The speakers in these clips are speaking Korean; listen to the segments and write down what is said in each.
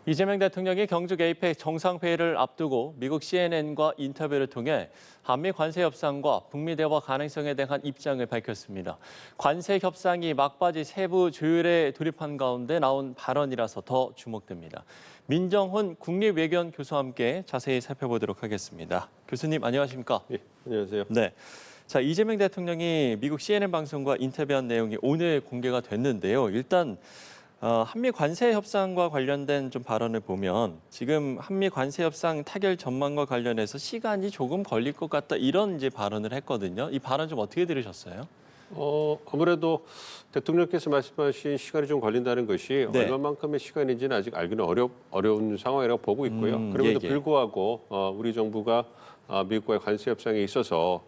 이재명 대통령이 경주 에이펙 정상회의를 앞두고 미국 CNN과 인터뷰를 통해 한미 관세 협상과 북미 대화 가능성에 대한 입장을 밝혔습니다. 관세 협상이 막바지 세부 조율에 돌입한 가운데 나온 발언이라서 더 주목됩니다. 민정훈 국립외교원 교수와 함께 자세히 살펴보도록 하겠습니다. 교수님 안녕하십니까? 예, 안녕하세요. 네. 자, 이재명 대통령이 미국 CNN 방송과 인터뷰한 내용이 오늘 공개가 됐는데요. 일단 한미 관세 협상과 관련된 좀 발언을 보면 지금 한미 관세 협상 타결 전망과 관련해서 시간이 조금 걸릴 것 같다 이런 이제 발언을 했거든요. 이 발언 좀 어떻게 들으셨어요? 아무래도 대통령께서 말씀하신 시간이 좀 걸린다는 것이 네. 얼마만큼의 시간인지는 아직 알기는 어려운 상황이라고 보고 있고요. 그럼에도 예. 불구하고 우리 정부가 미국과의 관세 협상에 있어서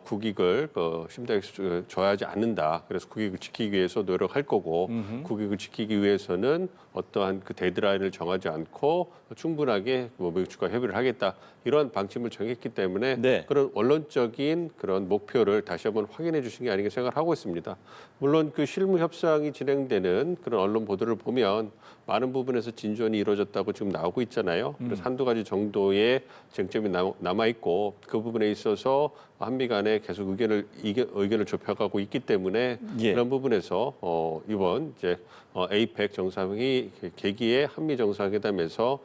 국익을 심하게 줘야지 않는다. 그래서 국익을 지키기 위해서 노력할 거고 국익을 지키기 위해서는 어떠한 그 데드라인을 정하지 않고 충분하게 미국 측과 협의를 하겠다. 이런 방침을 정했기 때문에 네. 그런 원론적인 그런 목표를 다시 한번 확인해 주신 게 아닌가 생각을 하고 있습니다. 물론 그 실무 협상이 진행되는 그런 언론 보도를 보면 많은 부분에서 진전이 이루어졌다고 지금 나오고 있잖아요. 그래서 한두 가지 정도의 쟁점이 남아 있고 그 부분에 있어서 한미 간에 계속 의견을 좁혀가고 있기 때문에 예. 그런 부분에서 이번 이제 에이펙 정상회의 계기에 한미 정상회담에서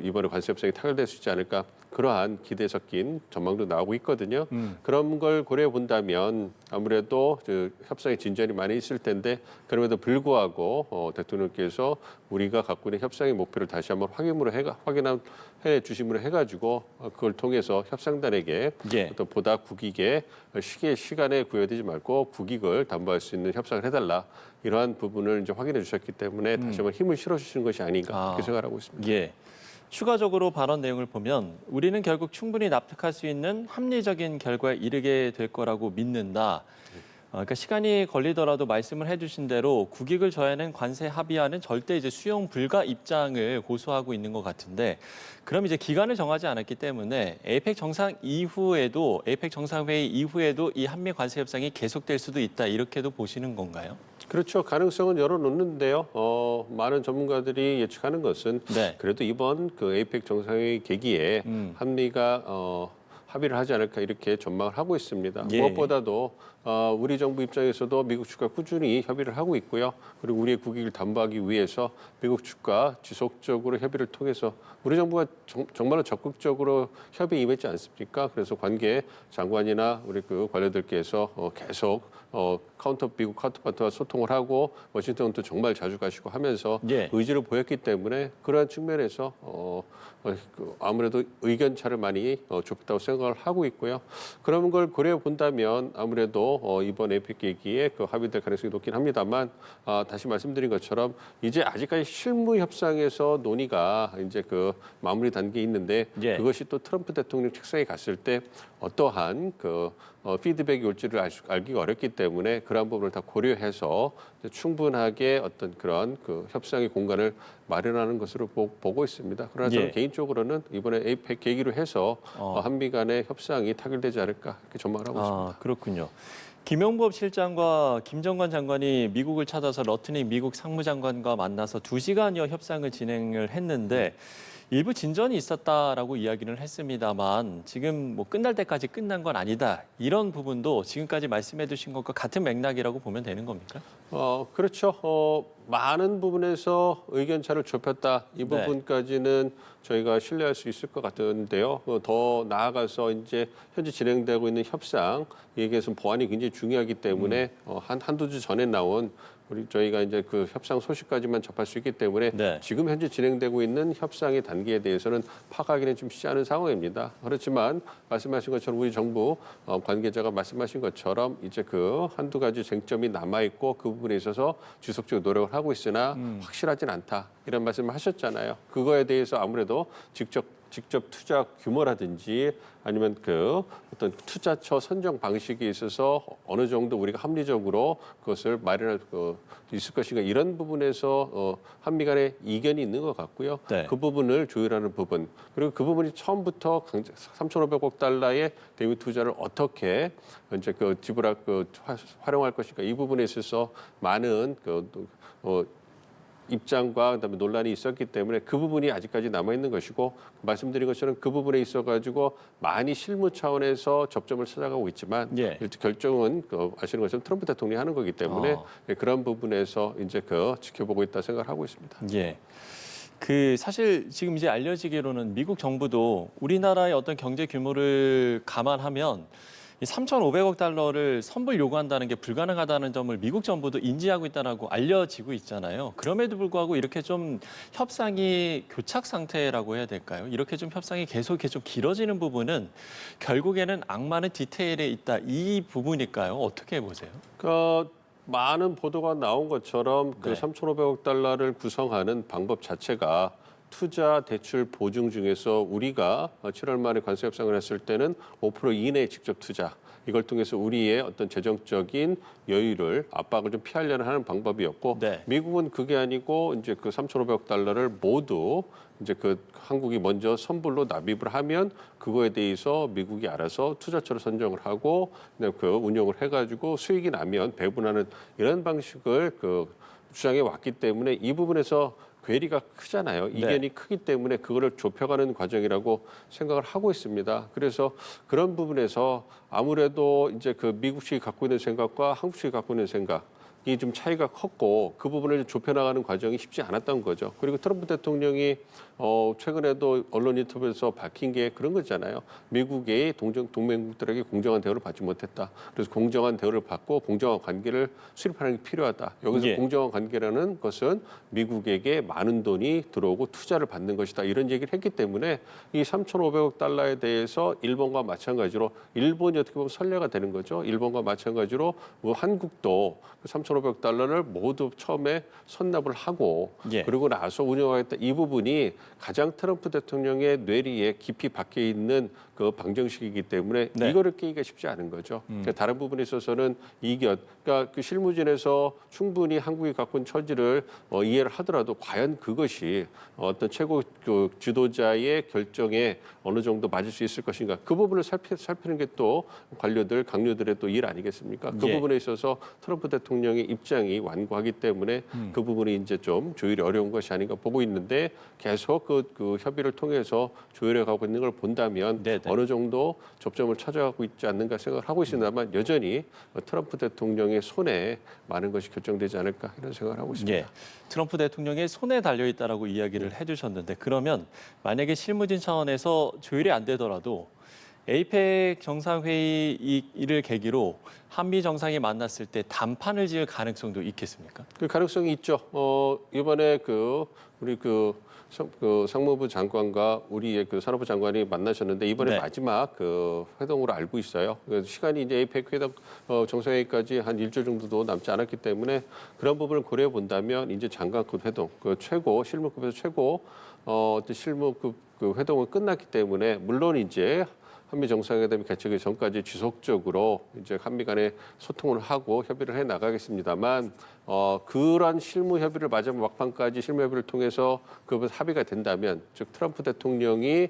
이번에 관세 협상이 타결될 수 있지 않을까 그러한 기대 섞인 전망도 나오고 있거든요. 그런 걸 고려해 본다면 아무래도 협상의 진전이 많이 있을 텐데 그럼에도 불구하고 대통령께서 우리가 갖고 있는 협상의 목표를 다시 한번 확인해 주심으로 해가지고 그걸 통해서 협상단에게 예. 또 보다 국익에 시간에 구애되지 말고 국익을 담보할 수 있는 협상을 해달라 이러한 부분을 이제 확인해 주셨기 때문에 다시 한번 힘을 실어주시는 것이 아닌가 그렇게 생각하고 있습니다. 예. 추가적으로 발언 내용을 보면 우리는 결국 충분히 납득할 수 있는 합리적인 결과에 이르게 될 거라고 믿는다. 그러니까 시간이 걸리더라도 말씀을 해주신 대로 국익을 줘야하는 관세 합의안은 절대 이제 수용 불가 입장을 고수하고 있는 것 같은데, 그럼 이제 기간을 정하지 않았기 때문에 에이펙 정상회의 이후에도 이 한미 관세 협상이 계속될 수도 있다 이렇게도 보시는 건가요? 그렇죠. 가능성은 열어놓는데요. 많은 전문가들이 예측하는 것은 네. 그래도 이번 그 에이펙 정상회의 계기에 한미가 합의를 하지 않을까 이렇게 전망을 하고 있습니다. 예. 무엇보다도 우리 정부 입장에서도 미국 측과 꾸준히 협의를 하고 있고요. 그리고 우리의 국익을 담보하기 위해서 미국 측과 지속적으로 협의를 통해서 우리 정부가 정말로 적극적으로 협의에 임했지 않습니까? 그래서 관계 장관이나 우리 그 관료들께서 계속 미국 카운터파트와 소통을 하고 워싱턴도 정말 자주 가시고 하면서 예. 의지를 보였기 때문에 그러한 측면에서 아무래도 의견 차를 많이 좁혔다고 생각을 하고 있고요. 그런 걸 고려해 본다면 아무래도 이번 에이펙 계기에 그 합의될 가능성이 높긴 합니다만 다시 말씀드린 것처럼 이제 아직까지 실무 협상에서 논의가 이제 그 마무리 단계에 있는데 예. 그것이 또 트럼프 대통령 책상에 갔을 때 어떠한 피드백이 올지를 알기가 어렵기 때문에 그러한 부분을 다 고려해서 충분하게 어떤 그런 그 협상의 공간을 마련하는 것으로 보고 있습니다. 그러나 저는 예. 개인적으로는 이번에 에이펙 계기로 해서 한미 간의 협상이 타결되지 않을까 이렇게 전망을 하고 있습니다. 그렇군요. 김용범 실장과 김정관 장관이 미국을 찾아서 러트닝 미국 상무장관과 만나서 2시간여 협상을 진행을 했는데 일부 진전이 있었다라고 이야기를 했습니다만 지금 뭐 끝날 때까지 끝난 건 아니다. 이런 부분도 지금까지 말씀해 주신 것과 같은 맥락이라고 보면 되는 겁니까? 그렇죠. 많은 부분에서 의견 차를 좁혔다. 이 네. 부분까지는 저희가 신뢰할 수 있을 것 같은데요. 더 나아가서 이제 현재 진행되고 있는 협상, 여기에서 보안이 굉장히 중요하기 때문에 한두 주 전에 나온 저희가 이제 그 협상 소식까지만 접할 수 있기 때문에 네. 지금 현재 진행되고 있는 협상의 단계에 대해서는 파악하기는 좀 쉽지 않은 상황입니다. 그렇지만 말씀하신 것처럼 우리 정부 관계자가 말씀하신 것처럼 이제 그 한두 가지 쟁점이 남아 있고 그 부분에 있어서 지속적으로 노력을 하고 있으나 확실하진 않다. 이런 말씀을 하셨잖아요. 그거에 대해서 아무래도 직접 투자 규모라든지 아니면 그 어떤 투자처 선정 방식에 있어서 어느 정도 우리가 합리적으로 그것을 마련할 수 있을 것인가 이런 부분에서 한미 간에 이견이 있는 것 같고요. 네. 그 부분을 조율하는 부분 그리고 그 부분이 처음부터 3,500억 달러의 대미 투자를 어떻게 이제 활용할 것인가 이 부분에 있어서 많은 입장과 그다음에 논란이 있었기 때문에 그 부분이 아직까지 남아 있는 것이고 말씀드린 것처럼 그 부분에 있어가지고 많이 실무 차원에서 접점을 찾아가고 있지만 예. 일단 결정은 아시는 것처럼 트럼프 대통령이 하는 거기 때문에 그런 부분에서 이제 지켜보고 있다 생각하고 있습니다. 예. 사실 지금 이제 알려지기로는 미국 정부도 우리나라의 어떤 경제 규모를 감안하면 이 3,500억 달러를 선불 요구한다는 게 불가능하다는 점을 미국 정부도 인지하고 있다라고 알려지고 있잖아요. 그럼에도 불구하고 이렇게 좀 협상이 교착 상태라고 해야 될까요? 이렇게 좀 협상이 계속 이렇게 좀 길어지는 부분은 결국에는 악마는 디테일에 있다. 이 부분일까요? 어떻게 보세요? 많은 보도가 나온 것처럼 네. 3,500억 달러를 구성하는 방법 자체가 투자 대출 보증 중에서 우리가 7월 말에 관세 협상을 했을 때는 5% 이내의 직접 투자 이걸 통해서 우리의 어떤 재정적인 여유를 압박을 좀 피하려는 하는 방법이었고 네. 미국은 그게 아니고 이제 3,500억 달러를 모두 이제 한국이 먼저 선불로 납입을 하면 그거에 대해서 미국이 알아서 투자처를 선정을 하고 운용을 해가지고 수익이 나면 배분하는 이런 방식을 주장해 왔기 때문에 이 부분에서 괴리가 크잖아요. 이견이 크기 때문에 그거를 좁혀가는 과정이라고 생각을 하고 있습니다. 그래서 그런 부분에서 아무래도 이제 미국식이 갖고 있는 생각과 한국식이 갖고 있는 생각이 좀 차이가 컸고 그 부분을 좁혀나가는 과정이 쉽지 않았던 거죠. 그리고 트럼프 대통령이 최근에도 언론 인터뷰에서 밝힌 게 그런 거잖아요. 미국의 동맹국들에게 공정한 대우를 받지 못했다. 그래서 공정한 대우를 받고 공정한 관계를 수립하는 게 필요하다. 여기서 예. 공정한 관계라는 것은 미국에게 많은 돈이 들어오고 투자를 받는 것이다. 이런 얘기를 했기 때문에 이 3,500억 달러에 대해서 일본과 마찬가지로 일본이 어떻게 보면 선례가 되는 거죠. 일본과 마찬가지로 한국도 3,500억 달러를 모두 처음에 선납을 하고 예. 그리고 나서 운영하겠다. 이 부분이 가장 트럼프 대통령의 뇌리에 깊이 박혀 있는 방정식이기 때문에 네. 이거를 깨기가 쉽지 않은 거죠. 그러니까 다른 부분에 있어서는 이견, 그러니까 실무진에서 충분히 한국이 갖고 있는 처지를 이해를 하더라도 과연 그것이 어떤 최고 지도자의 결정에 어느 정도 맞을 수 있을 것인가 그 부분을 살피는 게 또 관료들, 강요들의 또 일 아니겠습니까? 그 예. 부분에 있어서 트럼프 대통령의 입장이 완고하기 때문에 그 부분이 이제 좀 조율이 어려운 것이 아닌가 보고 있는데 계속 그 협의를 통해서 조율해 가고 있는 걸 본다면 네네. 어느 정도 접점을 찾아가고 있지 않는가 생각을 하고 있습니다만 여전히 트럼프 대통령의 손에 많은 것이 결정되지 않을까 이런 생각을 하고 있습니다. 예. 트럼프 대통령의 손에 달려 있다라고 이야기를 해주셨는데 그러면 만약에 실무진 차원에서 조율이 안 되더라도 에이펙 정상회의 이를 계기로 한미 정상이 만났을 때 단판을 지을 가능성도 있겠습니까? 그 가능성이 있죠. 이번에 우리 상무부 장관과 우리의 산업부 장관이 만나셨는데 이번에 네. 마지막 회동으로 알고 있어요. 시간이 이제 에이펙 회담 정상회의까지 한 일주일 정도도 남지 않았기 때문에 그런 부분을 고려해 본다면 이제 장관급 회동, 최고 실무급에서 최고 어떤 실무급 회동은 끝났기 때문에 물론 이제 한미 정상회담이 개최하기 전까지 지속적으로 이제 한미 간에 소통을 하고 협의를 해 나가겠습니다만 그러한 실무 협의를 마지막 막판까지 실무 협의를 통해서 그 합의가 된다면 즉 트럼프 대통령이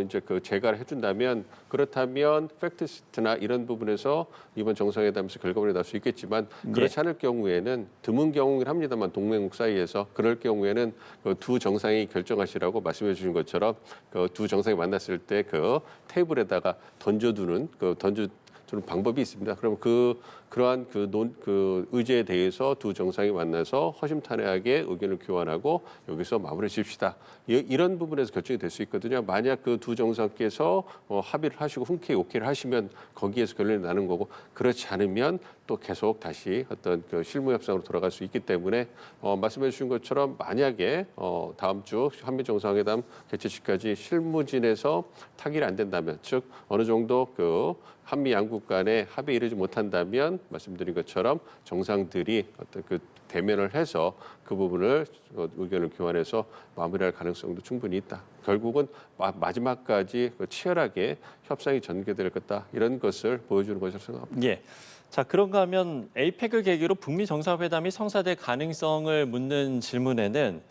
이제 재가를 해준다면 그렇다면 팩트시트나 이런 부분에서 이번 정상회담에서 결과물이 날 수 있겠지만 그렇지 않을 경우에는 드문 경우긴 합니다만 동맹국 사이에서 그럴 경우에는 두 정상이 결정하시라고 말씀해 주신 것처럼 두 정상이 만났을 때 테이블에다가 던져두는 방법이 있습니다. 그럼 그러한 의제에 대해서 두 정상이 만나서 허심탄회하게 의견을 교환하고 여기서 마무리 짓시다. 이런 부분에서 결정이 될 수 있거든요. 만약 그 두 정상께서 합의를 하시고 흔쾌히 오케이를 하시면 거기에서 결론이 나는 거고 그렇지 않으면 또 계속 다시 어떤 실무 협상으로 돌아갈 수 있기 때문에 말씀해 주신 것처럼 만약에 다음 주 한미 정상회담 개최식까지 실무진에서 타결이 안 된다면 즉 어느 정도 한미 양국 간에 합의에 이르지 못한다면 말씀드린 것처럼 정상들이 어떤 대면을 해서 그 부분을 의견을 교환해서 마무리할 가능성도 충분히 있다. 결국은 마지막까지 치열하게 협상이 전개될 거다. 이런 것을 보여주는 것이라고 생각합니다. 예. 자, 그런가 하면 에이펙을 계기로 북미 정상회담이 성사될 가능성을 묻는 질문에는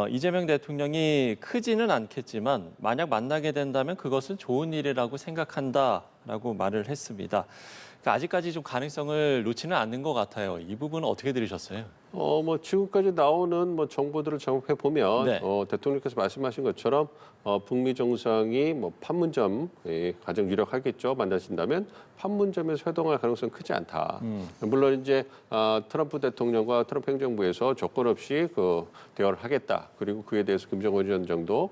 이재명 대통령이 크지는 않겠지만 만약 만나게 된다면 그것은 좋은 일이라고 생각한다라고 말을 했습니다. 그러니까 아직까지 좀 가능성을 놓지는 않는 것 같아요. 이 부분은 어떻게 들으셨어요? 뭐 지금까지 나오는 뭐 정보들을 종합해 보면 네. 대통령께서 말씀하신 것처럼 북미 정상이 뭐 판문점 가장 유력하겠죠. 만나신다면 판문점에서 회동할 가능성은 크지 않다. 물론 이제 트럼프 대통령과 트럼프 행정부에서 조건 없이 그 대화를 하겠다. 그리고 그에 대해서 김정은 위원장도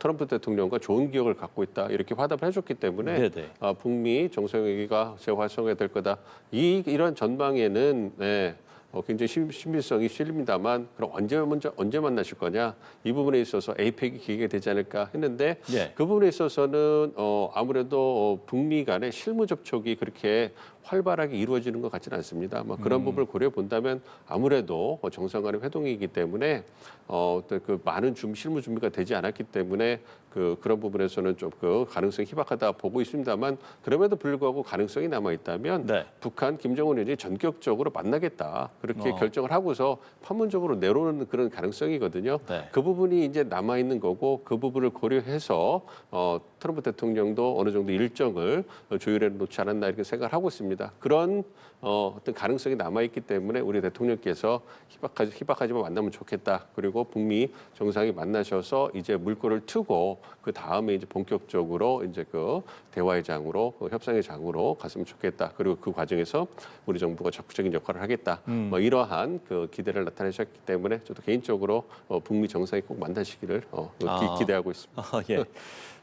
트럼프 대통령과 좋은 기억을 갖고 있다 이렇게 화답을 해줬기 때문에 네네. 북미 정상회의가 재활성화될 거다. 이런 전망에는 굉장히 신빙성이 실립니다만 그럼 언제 만나실 거냐 이 부분에 있어서 에이펙이 기획이 되지 않을까 했는데 예. 그 부분에 있어서는 아무래도 북미 간의 실무 접촉이 그렇게 활발하게 이루어지는 것 같지는 않습니다. 뭐 그런 부분을 고려해 본다면 아무래도 정상 간의 회동이기 때문에 어떤 그 많은 실무 준비가 되지 않았기 때문에 그런 부분에서는 좀 그 가능성이 희박하다 보고 있습니다만 그럼에도 불구하고 가능성이 남아 있다면 네. 북한 김정은 위원장이 전격적으로 만나겠다 그렇게 결정을 하고서 판문점으로 내려오는 그런 가능성이거든요. 네. 그 부분이 이제 남아 있는 거고 그 부분을 고려해서 트럼프 대통령도 어느 정도 일정을 조율해 놓지 않았나 이렇게 생각을 하고 있습니다. 그런 어떤 가능성이 남아 있기 때문에 우리 대통령께서 희박하지만 만나면 좋겠다. 그리고 북미 정상이 만나셔서 이제 물꼬를 트고 그 다음에 이제 본격적으로 이제 그 대화의 장으로 협상의 장으로 갔으면 좋겠다. 그리고 그 과정에서 우리 정부가 적극적인 역할을 하겠다. 뭐 이러한 그 기대를 나타내셨기 때문에 저도 개인적으로 북미 정상이 꼭 만나시기를 기대하고 있습니다. 예.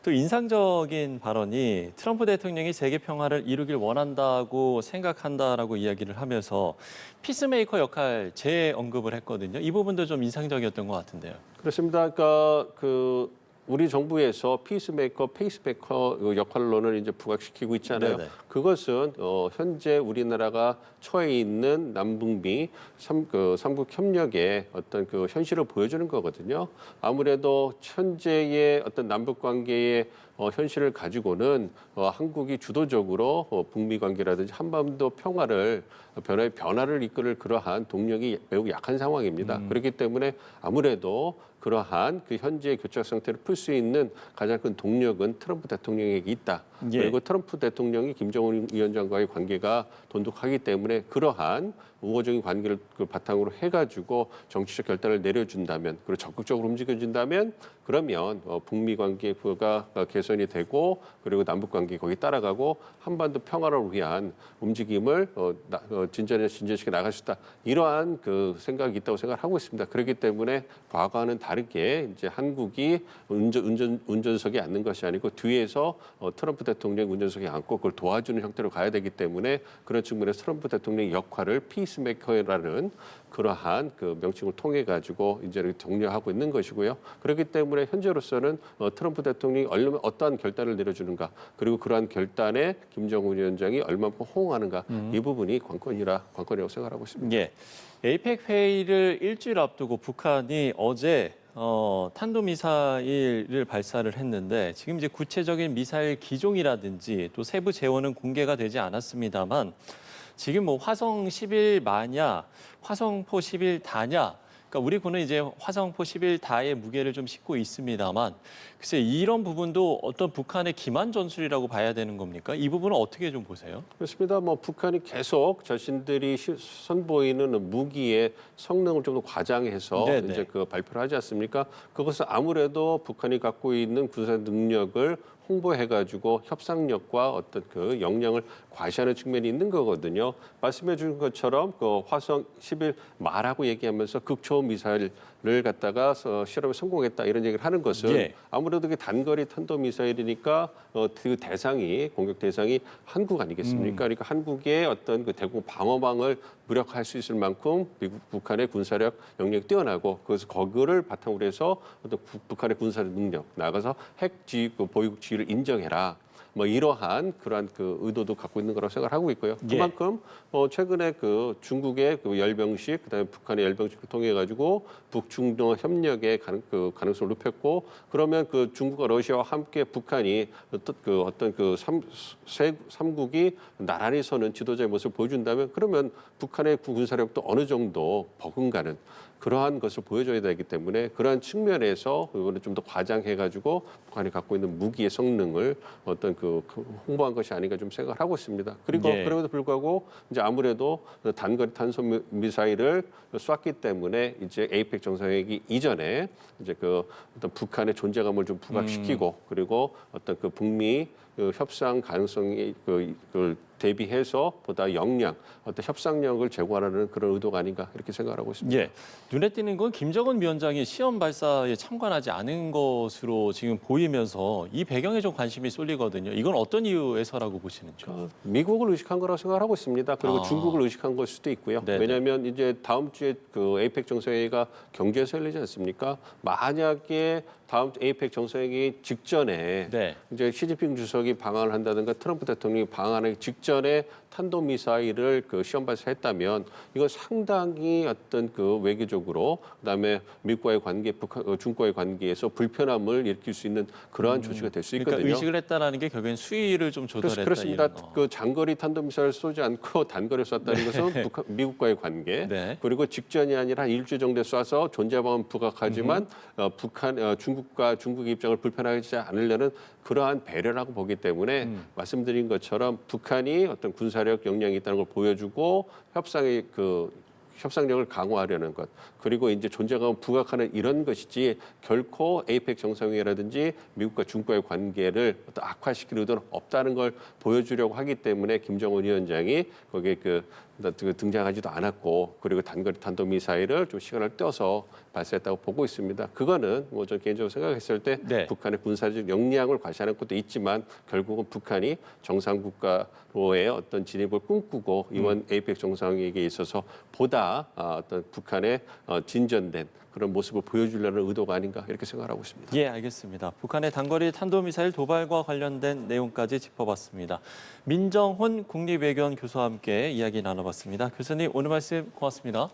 또 인상적인 발언이 트럼프 대통령이 세계 평화를 이루길 원한다고 생각한다라고 이야기를 하면서 피스메이커 역할 재언급을 했거든요. 이 부분도 좀 인상적이었던 것 같은데요. 그렇습니다. 그러니까 우리 정부에서 피스메이커, 페이스메이커 역할로는 이제 부각시키고 있잖아요. 네네. 그것은 현재 우리나라가 처해 있는 남북미 삼국 협력의 어떤 그 현실을 보여주는 거거든요. 아무래도 현재의 어떤 남북 관계의 현실을 가지고는 한국이 주도적으로 북미 관계라든지 한반도 변화를 이끌을 그러한 동력이 매우 약한 상황입니다. 그렇기 때문에 아무래도 그러한 그 현재의 교착 상태를 풀 수 있는 가장 큰 동력은 트럼프 대통령에게 있다. 예. 그리고 트럼프 대통령이 김정은 위원장과의 관계가 돈독하기 때문에 그러한 우호적인 관계를 바탕으로 해가지고 정치적 결단을 내려준다면 그리고 적극적으로 움직여준다면 그러면 북미 관계가 개선이 되고 그리고 남북 관계 거기 따라가고 한반도 평화를 위한 움직임을 진전시켜 나갈 수 있다. 이러한 그 생각이 있다고 생각하고 있습니다. 그렇기 때문에 과거와는 다르게 이제 한국이 운전석에 앉는 것이 아니고 뒤에서 트럼프 대통령 운전석에 앉고 그걸 도와주는 형태로 가야 되기 때문에 그런 측면에서 트럼프 대통령의 역할을 피스메이커라는 그러한 그 명칭을 통해 가지고 이제 이렇게 독려하고 있는 것이고요. 그렇기 때문에 현재로서는 트럼프 대통령이 어떠한 결단을 내려주는가 그리고 그러한 결단에 김정은 위원장이 얼마만큼 호응하는가 이 부분이 관건이라고 생각하고 있습니다. 예. 에이펙 회의를 일주일 앞두고 북한이 어제 탄도미사일을 발사를 했는데 지금 이제 구체적인 미사일 기종이라든지 또 세부 재원은 공개가 되지 않았습니다만 지금 뭐 화성 11마냐, 화성포 11다냐, 그러니까 우리 군은 이제 화성포 11다의 무게를 좀 싣고 있습니다만 글쎄 이런 부분도 어떤 북한의 기만 전술이라고 봐야 되는 겁니까? 이 부분은 어떻게 좀 보세요? 그렇습니다. 뭐 북한이 계속 자신들이 선보이는 무기의 성능을 좀 더 과장해서 네네. 이제 그 발표를 하지 않습니까? 그것은 아무래도 북한이 갖고 있는 군사 능력을 홍보해가지고 협상력과 어떤 그 역량을 과시하는 측면이 있는 거거든요. 말씀해 주신 것처럼 그 화성 11마라고 얘기하면서 극초음 미사일을 갖다가 실험에 성공했다 이런 얘기를 하는 것은 예. 아무래도 그 단거리 탄도 미사일이니까 그 공격 대상이 한국 아니겠습니까? 그러니까 한국의 어떤 그 대공 방어망을 무력화할 수 있을 만큼 북한의 군사력 영역이 뛰어나고 그래서 거기를 바탕으로 해서 어떤 북한의 군사 능력 나가서 보유국 지위를 인정해라. 뭐 이러한 그러한 그 의도도 갖고 있는 거라고 생각하고 있고요. 그만큼 최근에 그 중국의 그 열병식 그다음에 북한의 열병식을 통해 가지고 북중동 협력의 가능성을 높였고 그러면 그 중국과 러시아와 함께 북한이 어떤 그 삼국이 나란히 서는 지도자의 모습을 보여준다면 그러면 북한의 군사력도 어느 정도 버금가는 그러한 것을 보여줘야 되기 때문에 그러한 측면에서 이거는 좀 더 과장해가지고 북한이 갖고 있는 무기의 성능을 어떤 홍보한 것이 아닌가 좀 생각을 하고 있습니다. 그리고 예. 그럼에도 불구하고 이제 아무래도 단거리 탄소 미사일을 쐈기 때문에 이제 에이펙 정상회의 이전에 이제 어떤 북한의 존재감을 좀 부각시키고 그리고 어떤 북미 협상 가능성이 그걸 대비해서 보다 역량, 어떤 협상력을 제고하라는 그런 의도가 아닌가 이렇게 생각하고 있습니다. 예, 눈에 띄는 건 김정은 위원장이 시험 발사에 참관하지 않은 것으로 지금 보이면서 이 배경에 좀 관심이 쏠리거든요. 이건 어떤 이유에서라고 보시는지요? 미국을 의식한 거라고 생각하고 있습니다. 그리고 아. 중국을 의식한 걸 수도 있고요. 네네. 왜냐하면 이제 다음 주에 에이펙 정상회의가 경주에서 열리지 않습니까? 만약에 다음 에이펙 정상회의 직전에 네. 이제 시진핑 주석이 방한을 한다든가 트럼프 대통령이 방한하기 직전에 탄도미사일을 시험 발사했다면 이건 상당히 어떤 외교적으로 그다음에 미국과의 관계, 중국과의 관계에서 불편함을 일으킬 수 있는 그러한 조치가 될 수 있거든요. 그러니까 의식을 했다는 게 결국엔 수위를 좀 조절했다 그렇습니다. 이런 거. 장거리 탄도미사일 쏘지 않고 단거리 쐈다는 것은 미국과의 관계 네. 그리고 직전이 아니라 한 일주일 정도에 쏴서 존재감은 부각하지만 중국과 중국의 입장을 불편하게 하지 않으려는 그러한 배려라고 보기 때문에 말씀드린 것처럼 북한이 어떤 군사력 역량이 있다는 걸 보여주고 협상의 협상력을 강화하려는 것 그리고 이제 존재감을 부각하는 이런 것이지 결코 에이펙 정상회의라든지 미국과 중국과의 관계를 어떤 악화시킬 의도는 없다는 걸 보여주려고 하기 때문에 김정은 위원장이 거기에 등장하지도 않았고 그리고 단거리 탄도미사일을 좀 시간을 떼어서 발사했다고 보고 있습니다. 그거는 저 개인적으로 생각했을 때 네. 북한의 군사적 역량을 과시하는 것도 있지만 결국은 북한이 정상국가로의 어떤 진입을 꿈꾸고 이번 에이펙 정상회의에 있어서 보다 어떤 북한의 진전된 그런 모습을 보여주려는 의도가 아닌가 이렇게 생각하고 있습니다. 예, 알겠습니다. 북한의 단거리 탄도미사일 도발과 관련된 내용까지 짚어봤습니다. 민정훈 국립외교원 교수와 함께 이야기 나눠봤습니다. 교수님 오늘 말씀 고맙습니다.